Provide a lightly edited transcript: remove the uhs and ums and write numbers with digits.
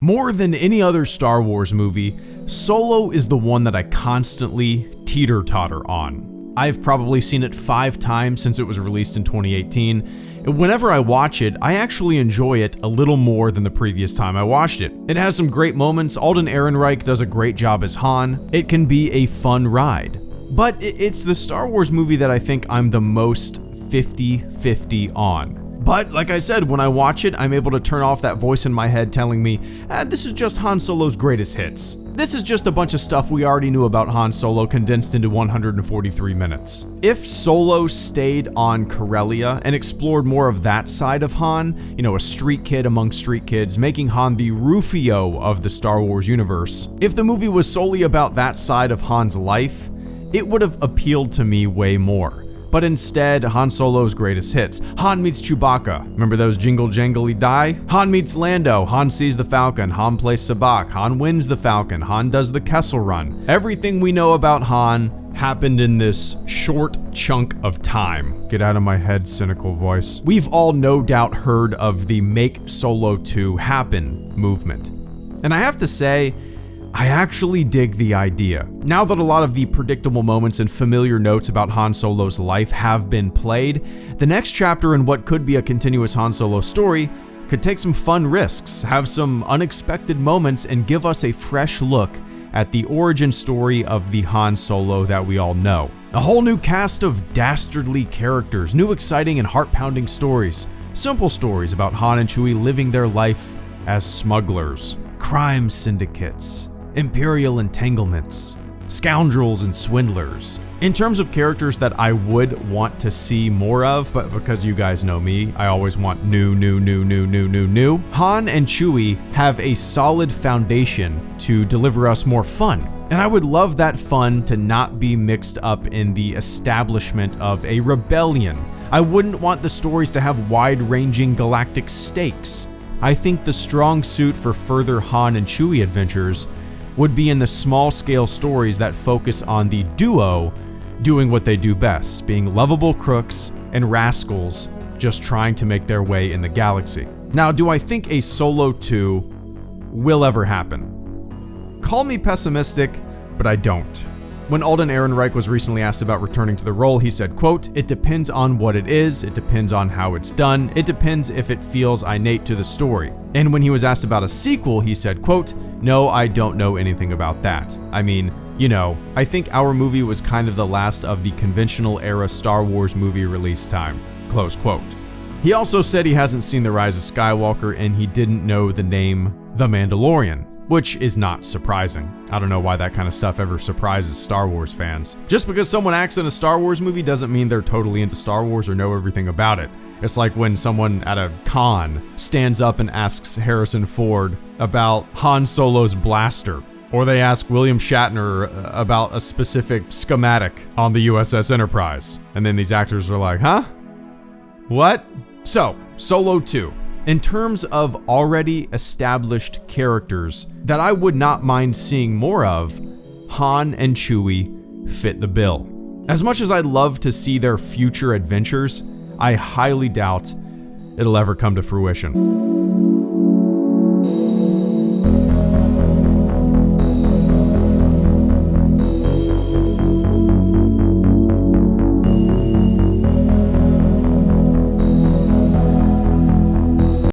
More than any other Star Wars movie, Solo is the one that I constantly teeter-totter on. I've probably seen it 5 times since it was released in 2018. Whenever I watch it, I actually enjoy it a little more than the previous time I watched it. It has some great moments. Alden Ehrenreich does a great job as Han. It can be a fun ride. But it's the Star Wars movie that I think I'm the most 50-50 on. But like I said, when I watch it, I'm able to turn off that voice in my head telling me, this is just Han Solo's greatest hits. This is just a bunch of stuff we already knew about Han Solo condensed into 143 minutes. If Solo stayed on Corellia and explored more of that side of Han, a street kid among street kids, making Han the Rufio of the Star Wars universe, if the movie was solely about that side of Han's life, it would have appealed to me way more. But instead, Han Solo's greatest hits. Han meets Chewbacca. Remember those jingle jangly die? Han meets Lando. Han sees the Falcon. Han plays Sabacc. Han wins the Falcon. Han does the Kessel Run. Everything we know about Han happened in this short chunk of time. Get out of my head, cynical voice. We've all no doubt heard of the Make Solo 2 Happen movement. And I have to say, I actually dig the idea. Now that a lot of the predictable moments and familiar notes about Han Solo's life have been played, the next chapter in what could be a continuous Han Solo story could take some fun risks, have some unexpected moments, and give us a fresh look at the origin story of the Han Solo that we all know. A whole new cast of dastardly characters, new exciting and heart-pounding stories, simple stories about Han and Chewie living their life as smugglers, crime syndicates, imperial entanglements, scoundrels and swindlers. In terms of characters that I would want to see more of, but because you guys know me, I always want new. Han and Chewie have a solid foundation to deliver us more fun. And I would love that fun to not be mixed up in the establishment of a rebellion. I wouldn't want the stories to have wide-ranging galactic stakes. I think the strong suit for further Han and Chewie adventures would be in the small-scale stories that focus on the duo doing what they do best, being lovable crooks and rascals just trying to make their way in the galaxy. Now, do I think a Solo 2 will ever happen? Call me pessimistic, but I don't. When Alden Ehrenreich was recently asked about returning to the role, he said, quote, "It depends on what it is, it depends on how it's done, it depends if it feels innate to the story." And when he was asked about a sequel, he said, quote, "No, I don't know anything about that. I mean, I think our movie was kind of the last of the conventional era Star Wars movie release time." Close quote. He also said he hasn't seen The Rise of Skywalker and he didn't know the name The Mandalorian, which is not surprising. I don't know why that kind of stuff ever surprises Star Wars fans. Just because someone acts in a Star Wars movie doesn't mean they're totally into Star Wars or know everything about it. It's like when someone at a con stands up and asks Harrison Ford about Han Solo's blaster, or they ask William Shatner about a specific schematic on the USS Enterprise. And then these actors are like, huh? What? So, Solo 2. In terms of already established characters that I would not mind seeing more of, Han and Chewie fit the bill. As much as I'd love to see their future adventures, I highly doubt it'll ever come to fruition.